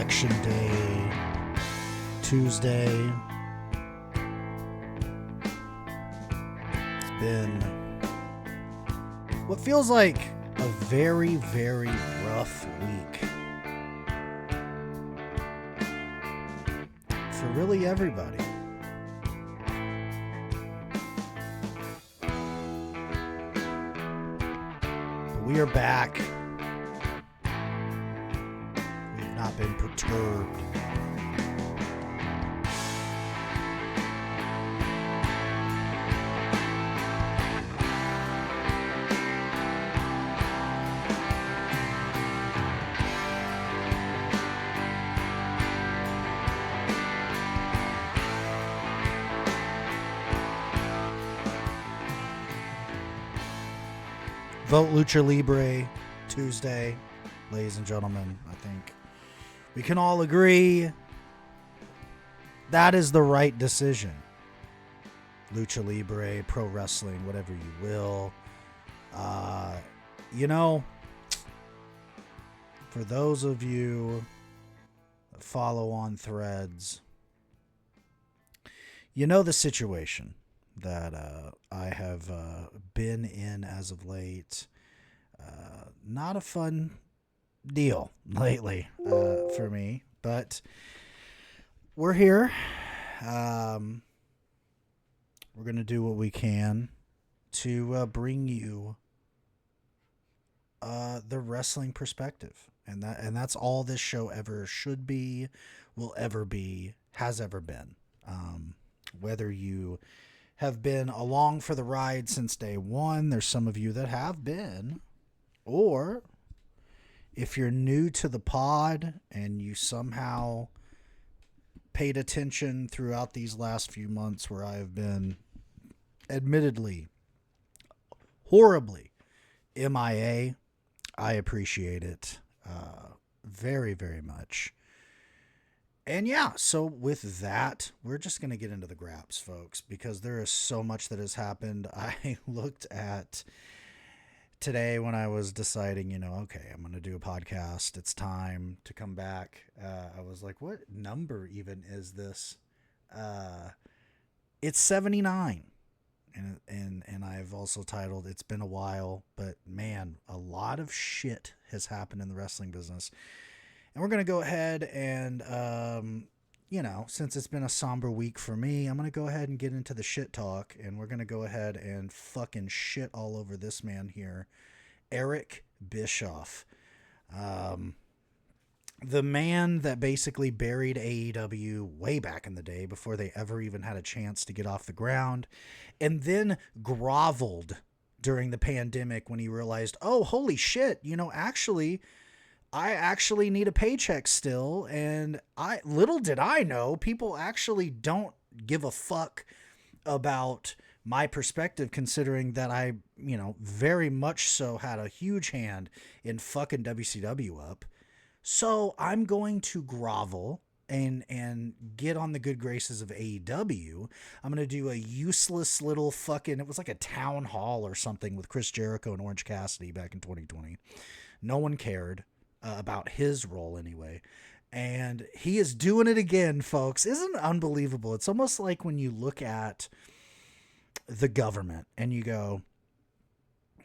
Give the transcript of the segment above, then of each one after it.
Election Day, Tuesday. It's been what feels like a very, very rough week for really everybody. But we are back. We've not been perturbed. Vote Lucha Libre Tuesday, ladies and gentlemen. I think we can all agree that is the right decision. Lucha Libre, pro wrestling, whatever you will. For those of you that follow on threads, you know the situation that I have been in as of late. Not a fun deal lately for me, but we're here. We're going to do what we can to bring you the wrestling perspective. And that's all this show ever should be, will ever be, has ever been. Whether you have been along for the ride since day one, there's some of you that have been, or if you're new to the pod and you somehow paid attention throughout these last few months where I have been admittedly horribly MIA, I appreciate it very, very much. And yeah, so with that, we're just going to get into the graps, folks, because there is so much that has happened. I looked at today when I was deciding, okay, I'm going to do a podcast. It's time to come back. I was like, what number even is this? It's 79. And I've also titled, It's Been a While, but man, a lot of shit has happened in the wrestling business. And we're going to go ahead and, since it's been a somber week for me, I'm going to go ahead and get into the shit talk. And we're going to go ahead and fucking shit all over this man here, Eric Bischoff. The man that basically buried AEW way back in the day before they ever even had a chance to get off the ground. And then groveled during the pandemic when he realized, oh, holy shit, I actually need a paycheck still, and little did I know, people actually don't give a fuck about my perspective, considering that I, very much so had a huge hand in fucking WCW up. So I'm going to grovel and get on the good graces of AEW. I'm going to do a useless little fucking, it was like a town hall or something with Chris Jericho and Orange Cassidy back in 2020. No one cared. About his role anyway. And he is doing it again, folks. Isn't it unbelievable? It's almost like when you look at the government and you go,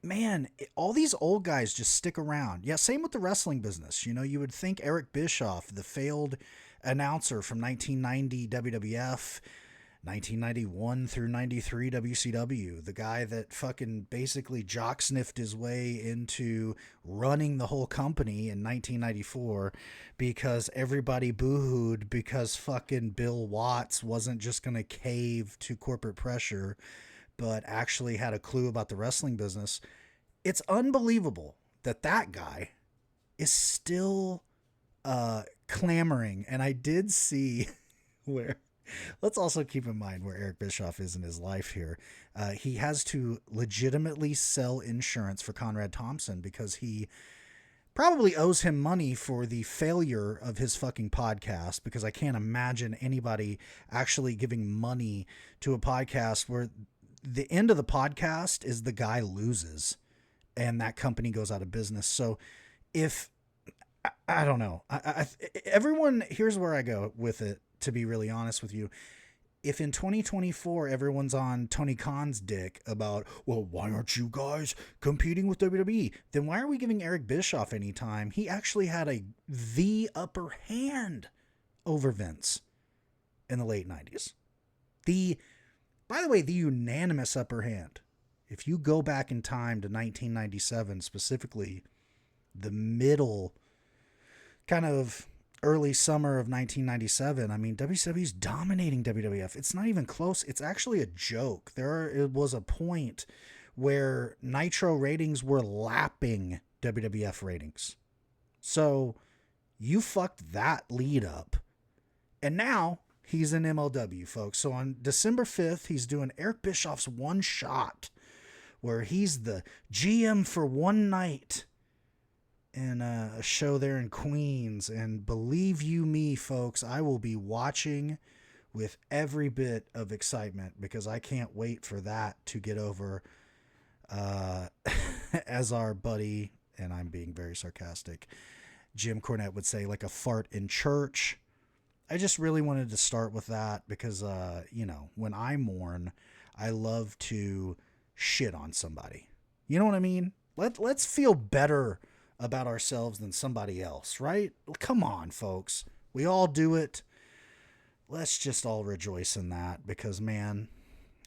man, all these old guys just stick around. Yeah, same with the wrestling business. You would think Eric Bischoff, the failed announcer from 1990 WWF, 1991 through 93 WCW, the guy that fucking basically jock sniffed his way into running the whole company in 1994 because everybody boohooed because fucking Bill Watts wasn't just going to cave to corporate pressure, but actually had a clue about the wrestling business. It's unbelievable that guy is still clamoring. And I did see where, let's also keep in mind where Eric Bischoff is in his life here. He has to legitimately sell insurance for Conrad Thompson because he probably owes him money for the failure of his fucking podcast, because I can't imagine anybody actually giving money to a podcast where the end of the podcast is the guy loses and that company goes out of business. So if I don't know. Everyone, here's where I go with it, to be really honest with you. If in 2024 everyone's on Tony Khan's dick about, well, why aren't you guys competing with WWE? Then why are we giving Eric Bischoff any time? He actually had the upper hand over Vince in the late 90s. The By the way, the unanimous upper hand. If you go back in time to 1997, specifically the middle kind of early summer of 1997, I mean, WCW's dominating WWF. It's not even close. It's actually a joke. It was a point where Nitro ratings were lapping WWF ratings. So you fucked that lead up. And now he's in MLW, folks. So on December 5th, he's doing Eric Bischoff's One Shot, where he's the GM for one night in a show there in Queens. And believe you me, folks, I will be watching with every bit of excitement because I can't wait for that to get over. As our buddy, and I'm being very sarcastic, Jim Cornette would say, like a fart in church. I just really wanted to start with that because, when I mourn, I love to shit on somebody. You know what I mean? Let's feel better about ourselves than somebody else, right? Come on, folks. We all do it. Let's just all rejoice in that because, man,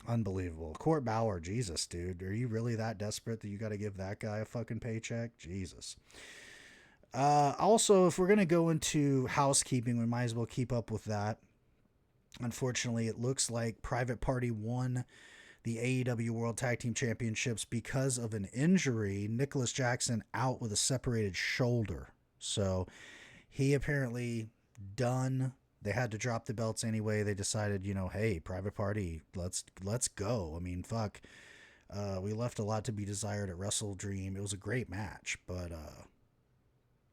unbelievable. Court Bauer, Jesus, dude. Are you really that desperate that you got to give that guy a fucking paycheck? Jesus. Also, if we're going to go into housekeeping, we might as well keep up with that. Unfortunately, it looks like Private Party won the AEW World Tag Team Championships because of an injury. Nicholas Jackson out with a separated shoulder. So he apparently done. They had to drop the belts anyway. They decided, hey, Private Party, let's go. I mean, fuck. We left a lot to be desired at Wrestle Dream. It was a great match, but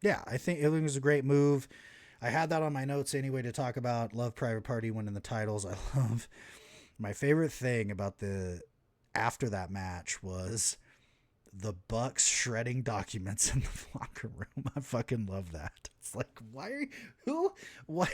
yeah, I think it was a great move. I had that on my notes anyway to talk about. Love Private Party winning the titles. I love my favorite thing about after that match was the Bucks shredding documents in the locker room. I fucking love that. It's like, what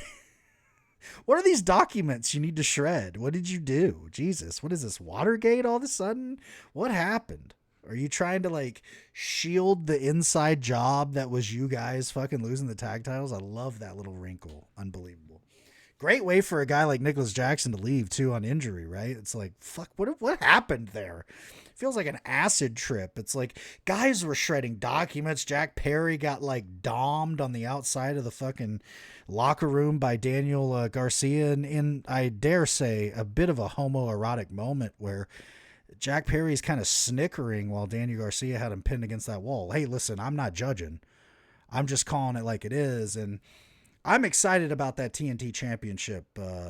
are these documents you need to shred? What did you do? Jesus, what is this, Watergate all of a sudden? What happened? Are you trying to shield the inside job that was you guys fucking losing the tag titles? I love that little wrinkle. Unbelievable. Great way for a guy like Nicholas Jackson to leave too on injury, right? It's like, fuck, what happened there? It feels like an acid trip. It's like guys were shredding documents. Jack Perry got domed on the outside of the fucking locker room by Daniel Garcia in, I dare say, a bit of a homoerotic moment where Jack Perry's kind of snickering while Daniel Garcia had him pinned against that wall. Hey, listen, I'm not judging. I'm just calling it like it is. And I'm excited about that TNT Championship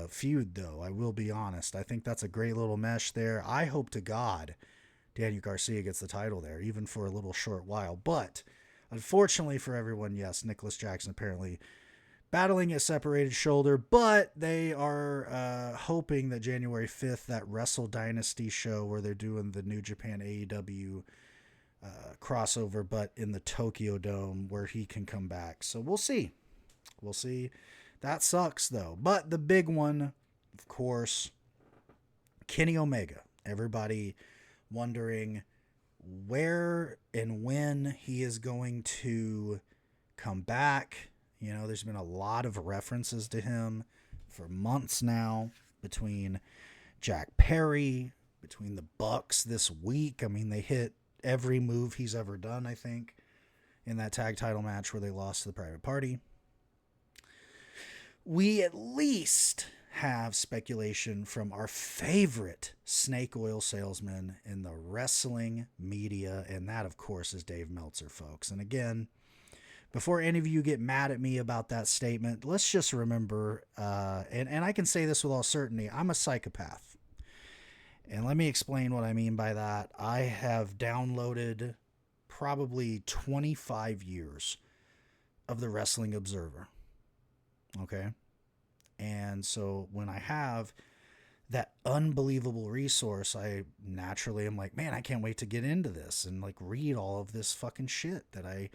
feud, though. I will be honest. I think that's a great little mesh there. I hope to God Daniel Garcia gets the title there, even for a little short while. But unfortunately for everyone, yes, Nicholas Jackson apparently battling a separated shoulder, but they are hoping that January 5th, that Wrestle Dynasty show where they're doing the New Japan AEW crossover, but in the Tokyo Dome, where he can come back. So we'll see. We'll see. That sucks, though. But the big one, of course, Kenny Omega. Everybody wondering where and when he is going to come back. There's been a lot of references to him for months now between Jack Perry, between the Bucks this week. I mean, they hit every move he's ever done, I think, in that tag title match where they lost to the Private Party. We at least have speculation from our favorite snake oil salesman in the wrestling media, and that, of course, is Dave Meltzer, folks. And again, before any of you get mad at me about that statement, let's just remember, and I can say this with all certainty, I'm a psychopath. And let me explain what I mean by that. I have downloaded probably 25 years of the Wrestling Observer. Okay? And so when I have that unbelievable resource, I naturally am like, man, I can't wait to get into this and read all of this fucking shit that I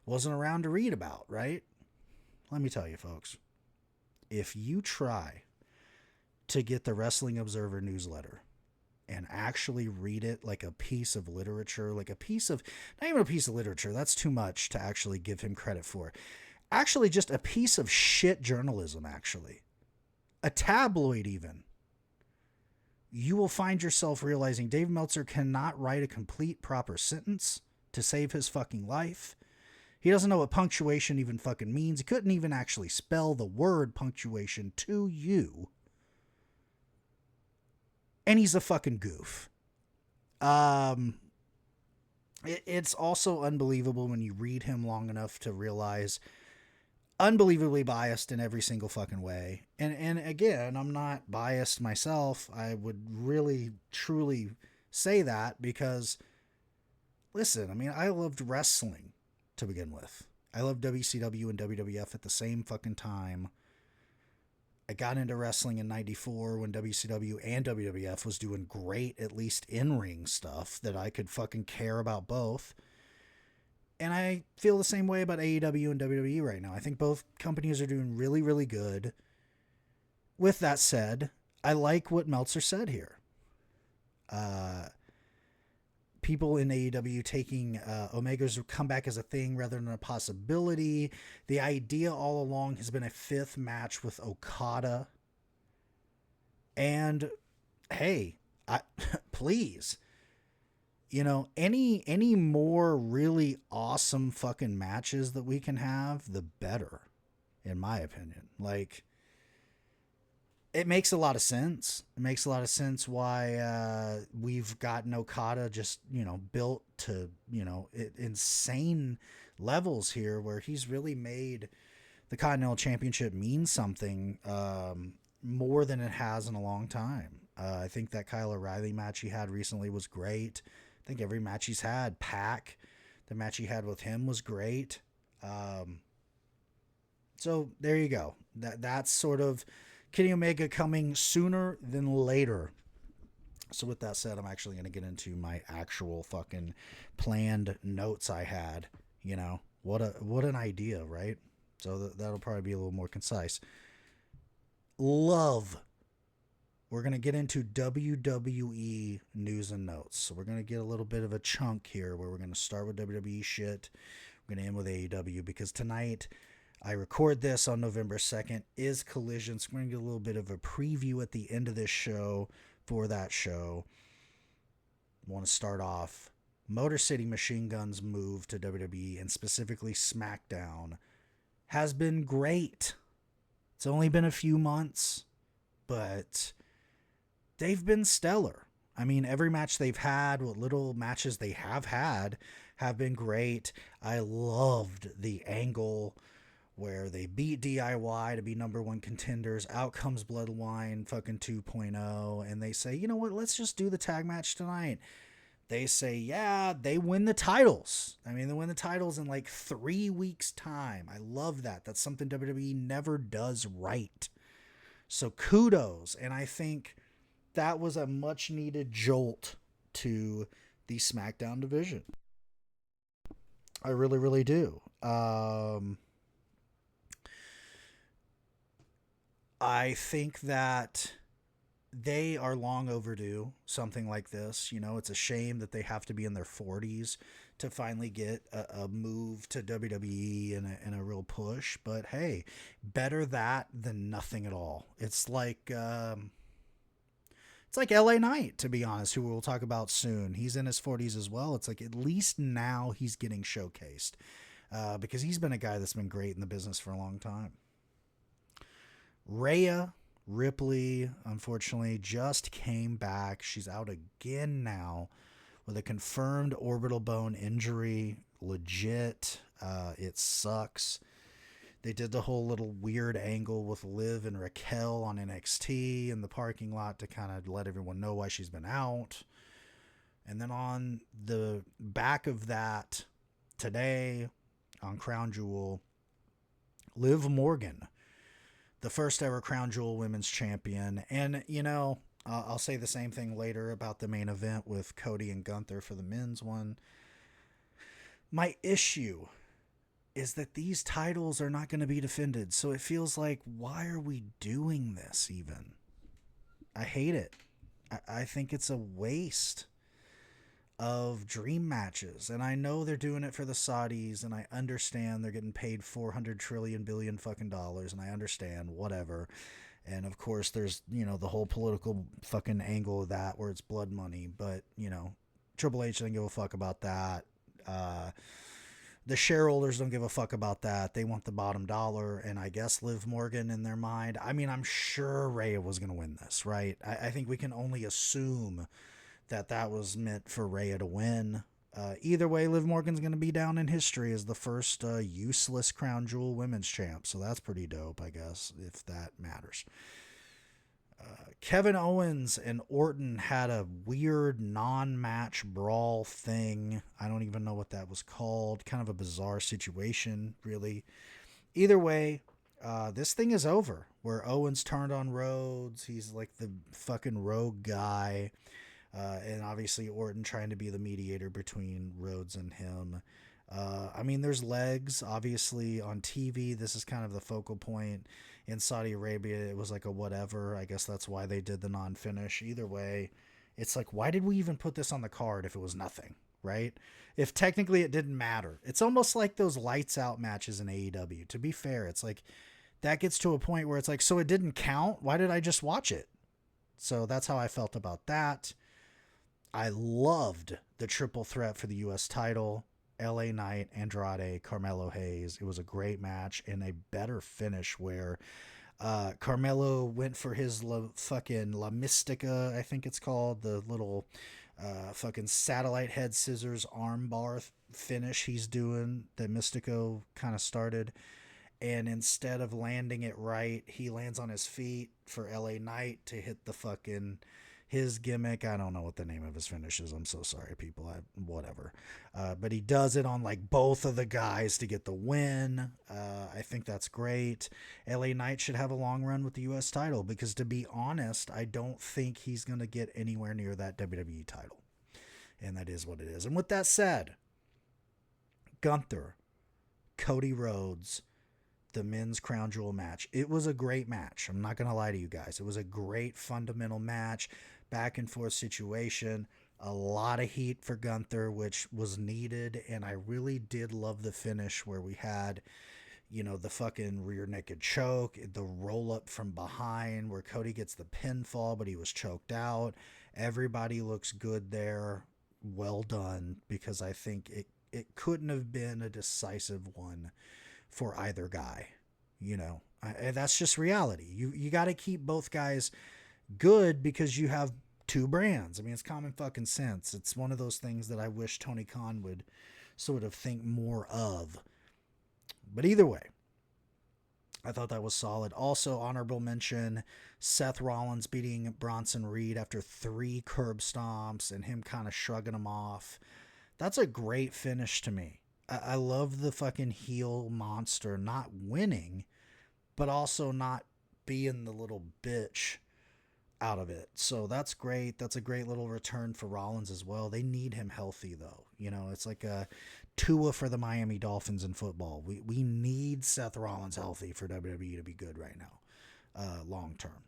wasn't around to read about, right? Let me tell you, folks, if you try to get the Wrestling Observer newsletter and actually read it like a piece of literature, like a piece of, not even a piece of literature, that's too much to actually give him credit for. Actually, just a piece of shit journalism, actually. A tabloid, even. You will find yourself realizing Dave Meltzer cannot write a complete, proper sentence to save his fucking life. He doesn't know what punctuation even fucking means. He couldn't even actually spell the word punctuation to you. And he's a fucking goof. It's also unbelievable when you read him long enough to realize unbelievably biased in every single fucking way. And again, I'm not biased myself. I would really truly say that because listen, I mean, I loved wrestling to begin with. I loved WCW and WWF at the same fucking time. I got into wrestling in 94 when WCW and WWF was doing great, at least in-ring stuff, that I could fucking care about both. And I feel the same way about AEW and WWE right now. I think both companies are doing really, really good. With that said, I like what Meltzer said here. People in AEW taking Omega's comeback as a thing rather than a possibility. The idea all along has been a fifth match with Okada. And hey, please, any more really awesome fucking matches that we can have, the better, in my opinion. Like, it makes a lot of sense. It makes a lot of sense why we've gotten Okada just, built to, insane levels here where he's really made the Continental Championship mean something more than it has in a long time. I think that Kyle O'Reilly match he had recently was great. I think every match he's had, Pac, the match he had with him was great. So there you go. That's sort of Kenny Omega coming sooner than later. So with that said, I'm actually going to get into my actual fucking planned notes I had. What an idea, right? So that'll probably be a little more concise. Love. We're going to get into WWE news and notes. So we're going to get a little bit of a chunk here where we're going to start with WWE shit. We're going to end with AEW because tonight I record this on November 2nd is Collision. So we're going to get a little bit of a preview at the end of this show for that show. I want to start off Motor City Machine Guns' move to WWE and specifically SmackDown has been great. It's only been a few months, but they've been stellar. I mean, every match they've had, what little matches they have had, have been great. I loved the angle where they beat DIY to be number one contenders. Out comes Bloodline fucking 2.0. And they say, you know what, let's just do the tag match tonight. They say, yeah, they win the titles. I mean, they win the titles in like 3 weeks' time. I love that. That's something WWE never does right. So kudos. And I think that was a much needed jolt to the SmackDown division. I really, really do. I think that they are long overdue something like this. It's a shame that they have to be in their 40s to finally get a move to WWE and a real push. But hey, better that than nothing at all. It's like LA Knight, to be honest, who we'll talk about soon. He's in his 40s as well. It's like at least now he's getting showcased because he's been a guy that's been great in the business for a long time. Rhea Ripley, unfortunately, just came back. She's out again now with a confirmed orbital bone injury. Legit. It sucks. They did the whole little weird angle with Liv and Raquel on NXT in the parking lot to kind of let everyone know why she's been out. And then on the back of that, today on Crown Jewel, Liv Morgan, the first ever Crown Jewel Women's Champion. And, I'll say the same thing later about the main event with Cody and Gunther for the men's one. My issue is that these titles are not going to be defended. So it feels like, why are we doing this even? I hate it. I think it's a waste of dream matches. And I know they're doing it for the Saudis, and I understand they're getting paid 400 trillion billion fucking dollars, and I understand, whatever. And of course, there's, the whole political fucking angle of that where it's blood money. But, Triple H doesn't give a fuck about that. The shareholders don't give a fuck about that. They want the bottom dollar. And I guess Liv Morgan in their mind. I mean, I'm sure Rhea was going to win this, right? I think we can only assume that was meant for Rhea to win. Either way, Liv Morgan's going to be down in history as the first useless crown jewel women's champ. So that's pretty dope, I guess, if that matters. Kevin Owens and Orton had a weird non-match brawl thing. I don't even know what that was called. Kind of a bizarre situation, really. Either way, this thing is over. Where Owens turned on Rhodes. He's like the fucking rogue guy. And obviously Orton trying to be the mediator between Rhodes and him. I mean, there's legs, obviously, on TV. This is kind of the focal point. In Saudi Arabia, it was like a whatever. I guess that's why they did the non-finish. Either way, it's like, why did we even put this on the card if it was nothing, right? If technically it didn't matter. It's almost like those lights out matches in AEW. To be fair, it's like that gets to a point where it's like, so it didn't count? Why did I just watch it? So that's how I felt about that. I loved the triple threat for the U.S. title. LA Knight, Andrade, Carmelo Hayes. It was a great match and a better finish where Carmelo went for his fucking La Mystica, I think it's called, the little fucking satellite head scissors armbar finish he's doing that Mystico kind of started. And instead of landing it right, he lands on his feet for LA Knight to hit the fucking his gimmick. I don't know what the name of his finish is. I'm so sorry, people. Whatever. But he does it on like both of the guys to get the win. I think that's great. LA Knight should have a long run with the U.S. title because, to be honest, I don't think he's going to get anywhere near that WWE title. And that is what it is. And with that said, Gunther, Cody Rhodes, the men's crown jewel match. It was a great match. I'm not going to lie to you guys. It was a great fundamental match. Back and forth situation, a lot of heat for Gunther, which was needed, and I really did love the finish where we had, the fucking rear naked choke, the roll up from behind where Cody gets the pinfall, but he was choked out. Everybody looks good there. Well done, because I think it couldn't have been a decisive one for either guy. That's just reality. You got to keep both guys good because you have two brands. I mean, it's common fucking sense. It's one of those things that I wish Tony Khan would sort of think more of. But either way, I thought that was solid. Also, honorable mention, Seth Rollins beating Bronson Reed after 3 curb stomps and him kind of shrugging him off. That's a great finish to me. I love the fucking heel monster not winning, but also not being the little bitch out of it. So that's great. That's a great little return for Rollins as well. They need him healthy, though. It's like a Tua for the Miami Dolphins in football. We need Seth Rollins healthy for WWE to be good right now, long term.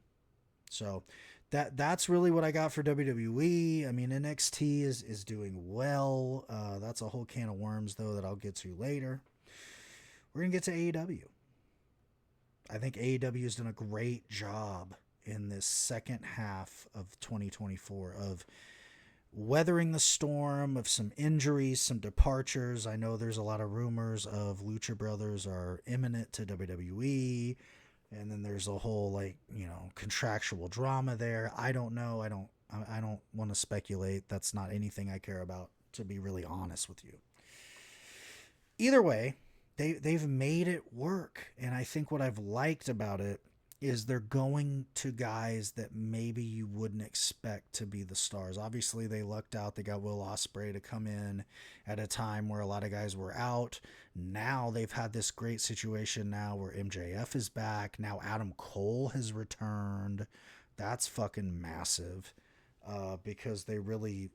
So that's really what I got for WWE. I mean, NXT is doing well. That's a whole can of worms, though, that I'll get to later. We're going to get to AEW. I think AEW has done a great job in this second half of 2024 of weathering the storm of some injuries, some departures. I know there's a lot of rumors of Lucha Brothers are imminent to WWE. And then there's a whole contractual drama there. I don't know. I don't want to speculate. That's not anything I care about, to be really honest with you. Either way, they've made it work. And I think what I've liked about it is they're going to guys that maybe you wouldn't expect to be the stars. Obviously, they lucked out. They got Will Ospreay to come in at a time where a lot of guys were out. Now they've had this great situation now where MJF is back. Now Adam Cole has returned. That's fucking massive. because they really,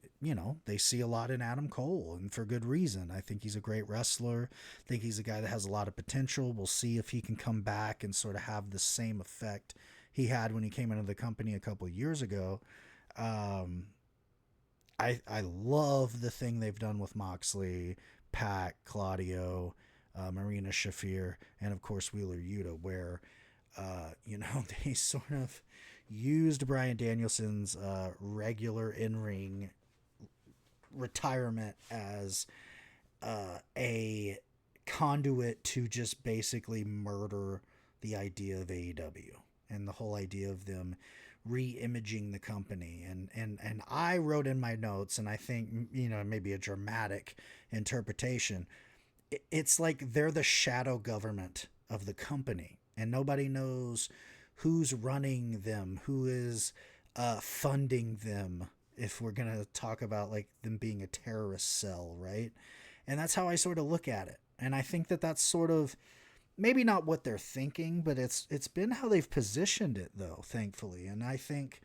they see a lot in Adam Cole, and for good reason. I think he's a great wrestler. I think he's a guy that has a lot of potential. We'll see if he can come back and sort of have the same effect he had when he came into the company a couple of years ago. Um, I love the thing they've done with Moxley, Pac, Claudio, Marina Shafir, and of course Wheeler Yuta, where they sort of used Bryan Danielson's regular in-ring retirement as a conduit to just basically murder the idea of AEW and the whole idea of them re-imaging the company. And I wrote in my notes, and I think, maybe a dramatic interpretation, it's like they're the shadow government of the company, and nobody knows who's running them, who is funding them, if we're going to talk about like them being a terrorist cell, right? And that's how I sort of look at it. And I think that that's sort of maybe not what they're thinking, but it's been how they've positioned it, though, thankfully. And I think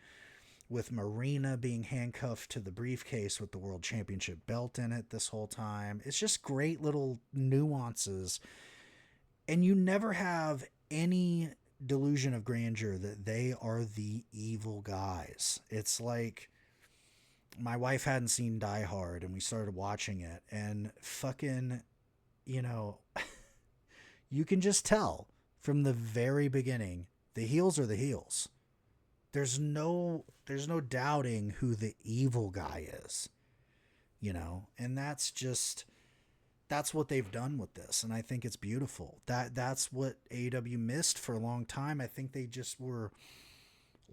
with Marina being handcuffed to the briefcase with the world championship belt in it this whole time, it's just great little nuances. And you never have any delusion of grandeur that they are the evil guys. It's like my wife hadn't seen Die Hard, and we started watching it, and fucking, you know, you can just tell from the very beginning the heels are the heels. There's no doubting who the evil guy is, and that's what they've done with this, and I think it's beautiful. That's what AEW missed for a long time. I think they just were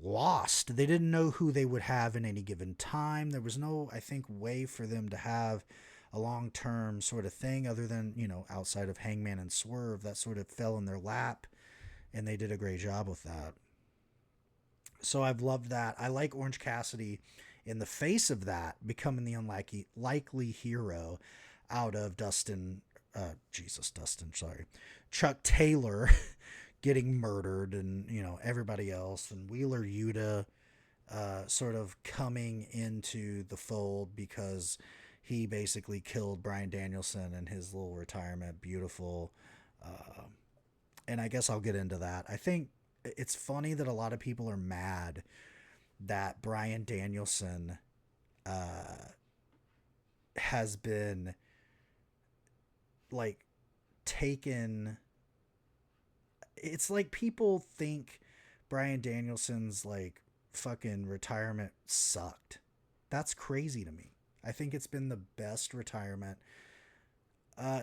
lost. They didn't know who they would have in any given time. There was no, I think, way for them to have a long-term sort of thing other than, outside of Hangman and Swerve, that sort of fell in their lap, and they did a great job with that. So I've loved that. I like Orange Cassidy in the face of that, becoming the unlikely hero out of Chuck Taylor getting murdered, and, everybody else, and Wheeler Yuta sort of coming into the fold because he basically killed Bryan Danielson in his little retirement. Beautiful. Uh, and I guess I'll get into that. I think it's funny that a lot of people are mad that Bryan Danielson has been like taken. It's like people think Bryan Danielson's like fucking retirement sucked. That's crazy to me. I think it's been the best retirement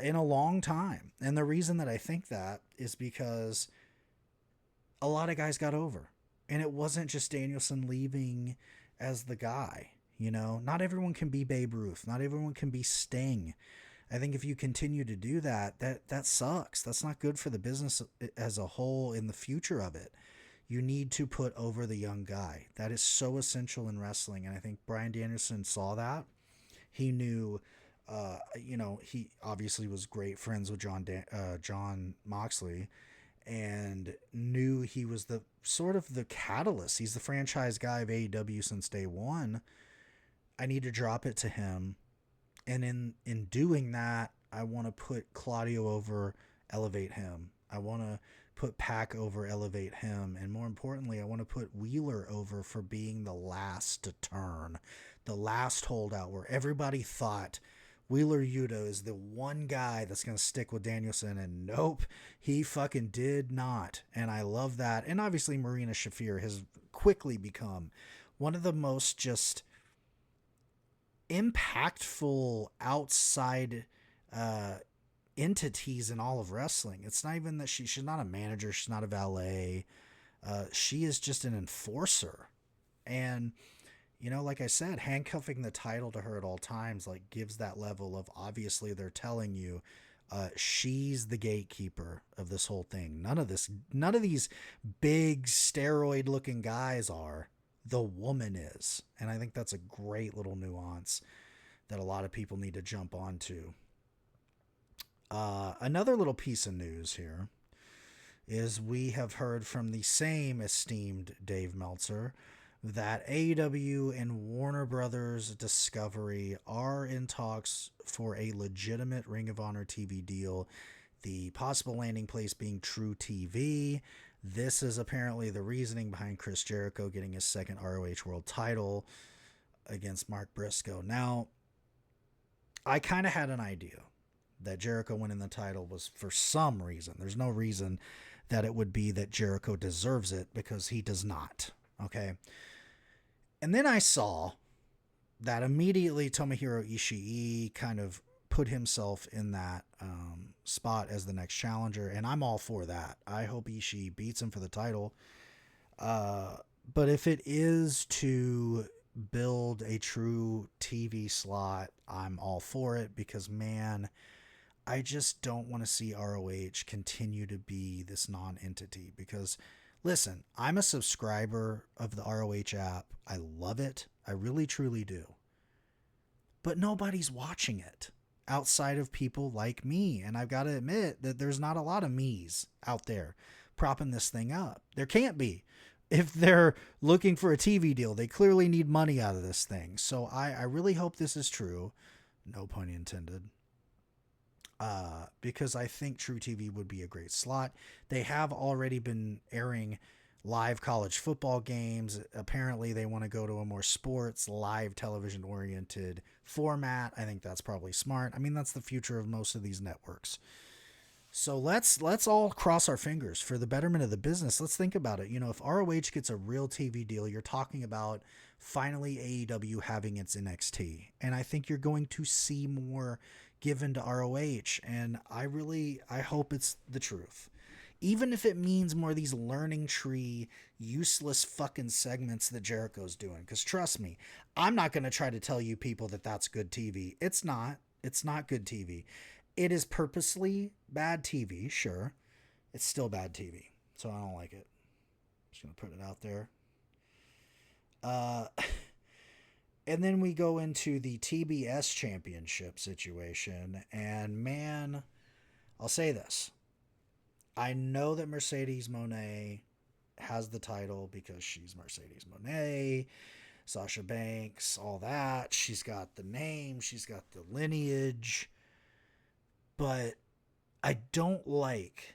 in a long time. And the reason that I think that is because a lot of guys got over. And it wasn't just Danielson leaving as the guy. Not everyone can be Babe Ruth. Not everyone can be Sting. I think if you continue to do that, that sucks. That's not good for the business as a whole in the future of it. You need to put over the young guy. That is so essential in wrestling. And I think Bryan Danielson saw that. He knew, he obviously was great friends with John Moxley, and knew he was the sort of the catalyst. He's the franchise guy of AEW since day one. I need to drop it to him. And in doing that, I want to put Claudio over, elevate him. I want to put Pac over, elevate him. And more importantly, I want to put Wheeler over for being the last to turn, the last holdout, where everybody thought Wheeler Yuta is the one guy that's going to stick with Danielson. And nope, he fucking did not. And I love that. And obviously Marina Shafir has quickly become one of the most just impactful outside entities in all of wrestling. It's not even that she's not a manager, she's not a valet. She is just an enforcer. And like I said, handcuffing the title to her at all times like gives that level of, obviously they're telling you she's the gatekeeper of this whole thing. None of these big steroid looking guys are. The woman is. And I think that's a great little nuance that a lot of people need to jump onto. Another little piece of news here is we have heard from the same esteemed Dave Meltzer that AEW and Warner Brothers Discovery are in talks for a legitimate Ring of Honor TV deal, the possible landing place being True TV. This is apparently the reasoning behind Chris Jericho getting his second ROH World title against Mark Briscoe. Now, I kind of had an idea that Jericho winning the title was for some reason. There's no reason that it would be that Jericho deserves it, because he does not. Okay. And then I saw that immediately Tomohiro Ishii kind of put himself in that spot as the next challenger, and I'm all for that. I hope Ishii beats him for the title. Uh, but if it is to build a true TV slot, I'm all for it, because, man, I just don't want to see ROH continue to be this non-entity. Because, listen, I'm a subscriber of the ROH app. I love it. I really, truly do. But nobody's watching it outside of people like me. And I've got to admit that there's not a lot of me's out there propping this thing up. There can't be. If they're looking for a TV deal, they clearly need money out of this thing. So I really hope this is true. No pun intended. Because I think True TV would be a great slot. They have already been airing live college football games. Apparently, they want to go to a more sports, live television oriented format. I think that's probably smart. I mean, that's the future of most of these networks. So let's all cross our fingers for the betterment of the business. Let's think about it. You know, if ROH gets a real TV deal, you're talking about finally AEW having its NXT. And I think you're going to see more given to ROH. And I hope it's the truth. Even if it means more of these learning tree, useless fucking segments that Jericho's doing. Because trust me, I'm not going to try to tell you people that that's good TV. It's not. It's not good TV. It is purposely bad TV, sure. It's still bad TV. So I don't like it. Just going to put it out there. And then we go into the TBS championship situation. And man, I'll say this. I know that Mercedes Moné has the title because she's Mercedes Moné, Sasha Banks, all that. She's got the name, she's got the lineage. But I don't like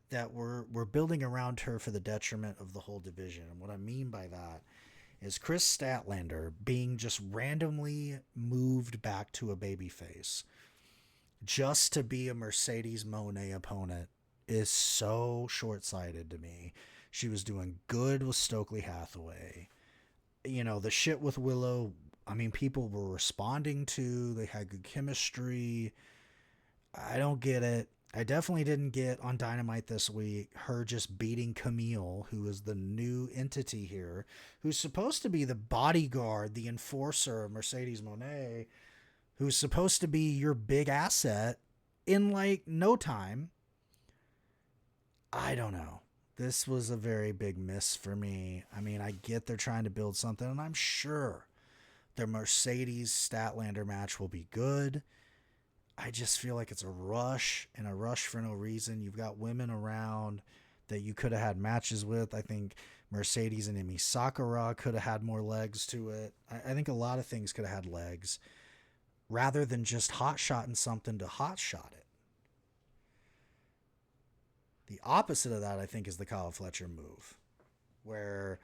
that we're building around her for the detriment of the whole division. And what I mean by that is Chris Statlander being just randomly moved back to a babyface just to be a Mercedes Moné opponent is so short-sighted to me. She was doing good with Stokely Hathaway. You know, the shit with Willow, I mean, people were responding to. They had good chemistry. I don't get it. I definitely didn't get on Dynamite this week her just beating Camille, who is the new entity here, who's supposed to be the bodyguard, the enforcer of Mercedes Moné, who's supposed to be your big asset in like no time. I don't know. This was a very big miss for me. I mean, I get they're trying to build something, and I'm sure their Mercedes Statlander match will be good. I just feel like it's a rush, and a rush for no reason. You've got women around that you could have had matches with. I think Mercedes and Emi Sakura could have had more legs to it. I think a lot of things could have had legs rather than just hot-shotting something to hot-shot it. The opposite of that, I think, is the Kyle Fletcher move, where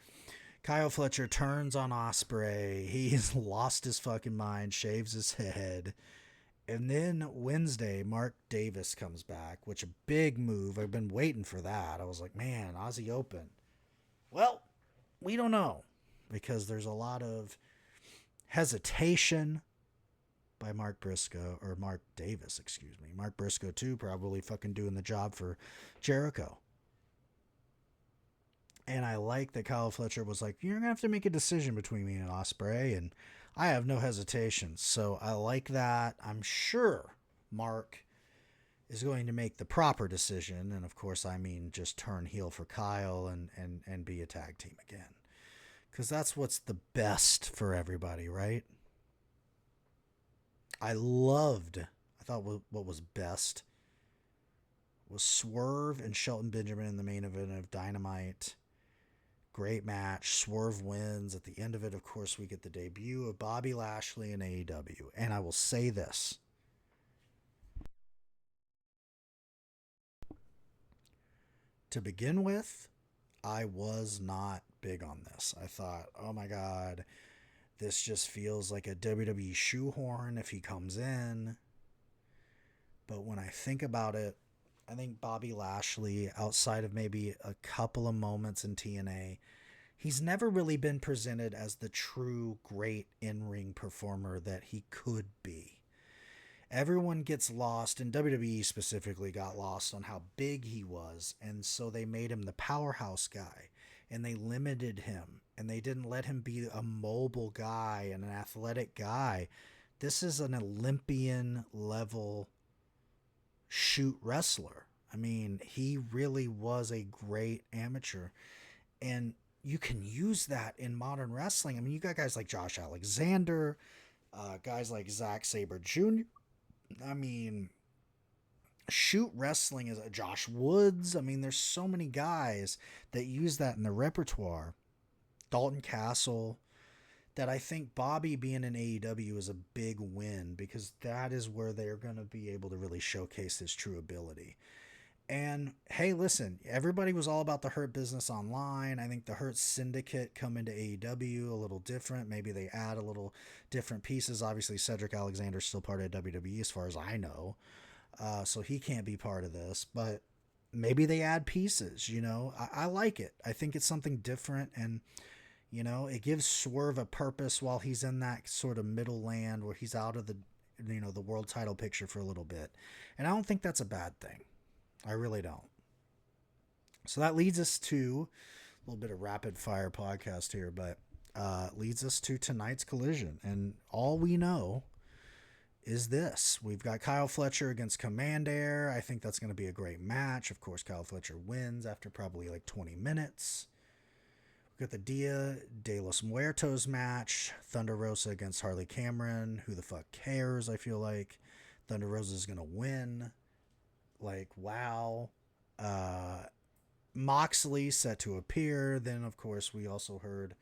Kyle Fletcher turns on Ospreay. He's lost his fucking mind, shaves his head. And then Wednesday, Mark Davis comes back, which a big move. I've been waiting for that. I was like, man, Aussie Open. Well, we don't know, because there's a lot of hesitation by Mark Briscoe, or Mark Davis, excuse me. Mark Briscoe, too, probably fucking doing the job for Jericho. And I like that Kyle Fletcher was like, you're going to have to make a decision between me and Ospreay, and I have no hesitation. So I like that. I'm sure Mark is going to make the proper decision. And of course, I mean, just turn heel for Kyle and be a tag team again. Because that's what's the best for everybody, right? I thought what was best was Swerve and Shelton Benjamin in the main event of Dynamite. Great match. Swerve wins. At the end of it, of course, we get the debut of Bobby Lashley in AEW. And I will say this. To begin with, I was not big on this. I thought, oh my God, this just feels like a WWE shoehorn if he comes in. But when I think about it, I think Bobby Lashley, outside of maybe a couple of moments in TNA, he's never really been presented as the true great in ring performer that he could be. Everyone gets lost, and WWE specifically got lost on how big he was, and so they made him the powerhouse guy, and they limited him, and they didn't let him be a mobile guy and an athletic guy. This is an Olympian level shoot wrestler. I mean, he really was a great amateur, and you can use that in modern wrestling. I mean, you got guys like Josh Alexander, guys like Zack Sabre Jr. I mean, shoot wrestling is Josh Woods. I mean, there's so many guys that use that in the repertoire. Dalton Castle. That I think Bobby being in AEW is a big win because that is where they're going to be able to really showcase his true ability. And hey, listen, everybody was all about the Hurt Business Online. I think the Hurt Syndicate come into AEW a little different. Maybe they add a little different pieces. Obviously, Cedric Alexander's still part of WWE as far as I know. So he can't be part of this. But maybe they add pieces, you know. I like it. I think it's something different. And, you know, it gives Swerve a purpose while he's in that sort of middle land where he's out of the, you know, the world title picture for a little bit. And I don't think that's a bad thing. I really don't. So that leads us to a little bit of rapid fire podcast here, but leads us to tonight's collision. And all we know is this. We've got Kyle Fletcher against Commander. I think that's going to be a great match. Of course, Kyle Fletcher wins after probably like 20 minutes. We've got the Dia de los Muertos match. Thunder Rosa against Harley Cameron. Who the fuck cares, I feel like. Thunder Rosa is going to win. Like, wow. Moxley set to appear. Then, of course, we also heard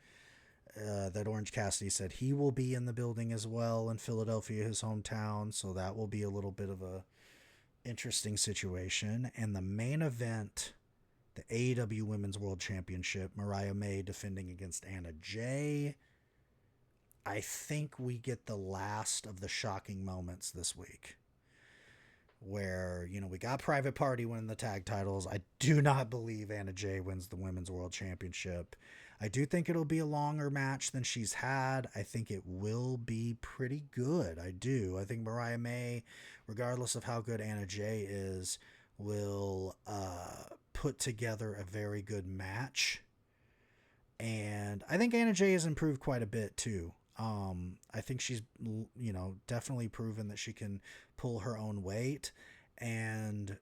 that Orange Cassidy said he will be in the building as well in Philadelphia, his hometown. So that will be a little bit of a interesting situation. And the main event, the AEW Women's World Championship, Mariah May defending against Anna Jay. I think we get the last of the shocking moments this week. Where, you know, we got Private Party winning the tag titles. I do not believe Anna Jay wins the Women's World Championship. I do think it'll be a longer match than she's had. I think it will be pretty good. I do. I think Mariah May, regardless of how good Anna Jay is, will put together a very good match. And I think Anna Jay has improved quite a bit too. I think she's, you know, definitely proven that she can pull her own weight, and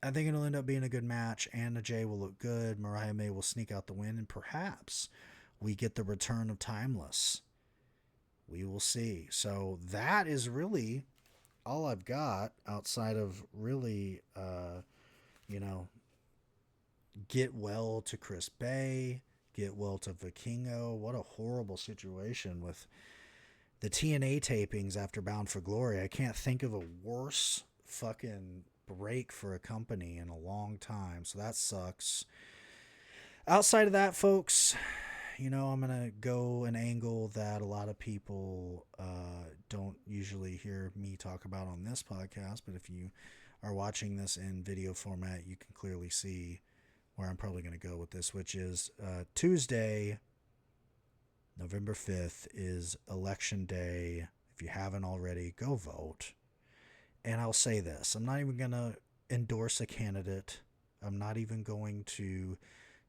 I think it'll end up being a good match. Anna Jay will look good. Mariah May will sneak out the win, and perhaps we get the return of Timeless. We will see. So that is really all I've got outside of really, you know, get well to Chris Bay. Get well to Vikingo. What a horrible situation with the TNA tapings after Bound for Glory. I can't think of a worse fucking break for a company in a long time. So that sucks. Outside of that, folks, you know, I'm going to go an angle that a lot of people don't usually hear me talk about on this podcast. But if you are watching this in video format, you can clearly see where I'm probably going to go with this, which is Tuesday, November 5th is election day. If you haven't already, go vote. And I'll say this, I'm not even going to endorse a candidate. I'm not even going to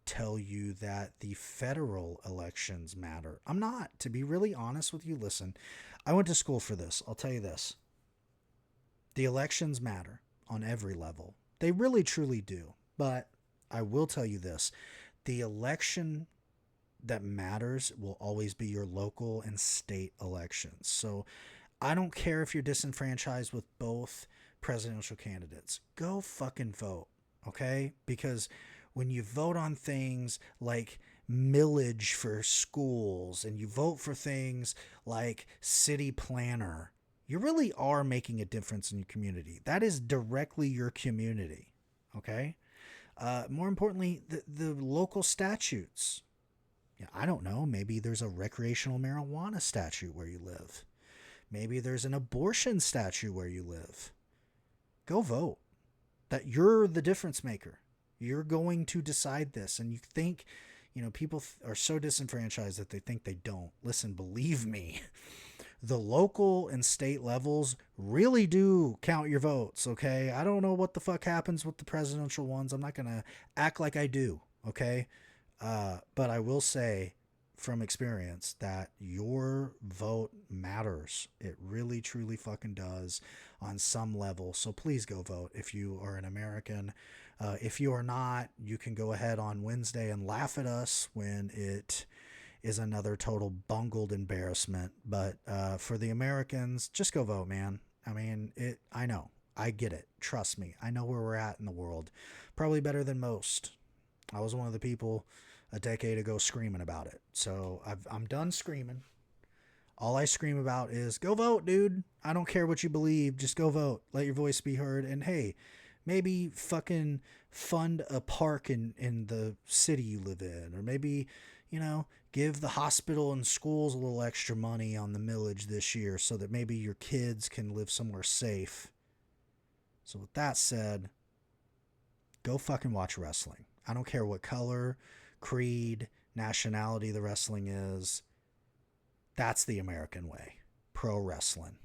tell you that the federal elections matter. I'm not. To be really honest with you, listen, I went to school for this. I'll tell you this. The elections matter on every level. They really, truly do. But I will tell you this, the election that matters will always be your local and state elections. So I don't care if you're disenfranchised with both presidential candidates. Go fucking vote, okay? Because when you vote on things like millage for schools and you vote for things like city planner, you really are making a difference in your community. That is directly your community. Okay. More importantly, the local statutes. Yeah, I don't know. Maybe there's a recreational marijuana statute where you live. Maybe there's an abortion statute where you live. Go vote. That you're the difference maker. You're going to decide this. And you think, people are so disenfranchised that they think they don't. Listen, believe me, the local and state levels really do count your votes, okay? I don't know what the fuck happens with the presidential ones. I'm not going to act like I do, okay? But I will say from experience that your vote matters. It really, truly fucking does on some level. So please go vote if you are an American. If you are not, you can go ahead on Wednesday and laugh at us when it is another total bungled embarrassment. But for the Americans, just go vote, man. I mean, I know. I get it. Trust me. I know where we're at in the world. Probably better than most. I was one of the people a decade ago screaming about it. So I'm done screaming. All I scream about is go vote, dude. I don't care what you believe. Just go vote. Let your voice be heard. And hey, maybe fucking fund a park in the city you live in. Or maybe, give the hospital and schools a little extra money on the millage this year so that maybe your kids can live somewhere safe. So with that said, go fucking watch wrestling. I don't care what color, creed, nationality the wrestling is. That's the American way. Pro wrestling.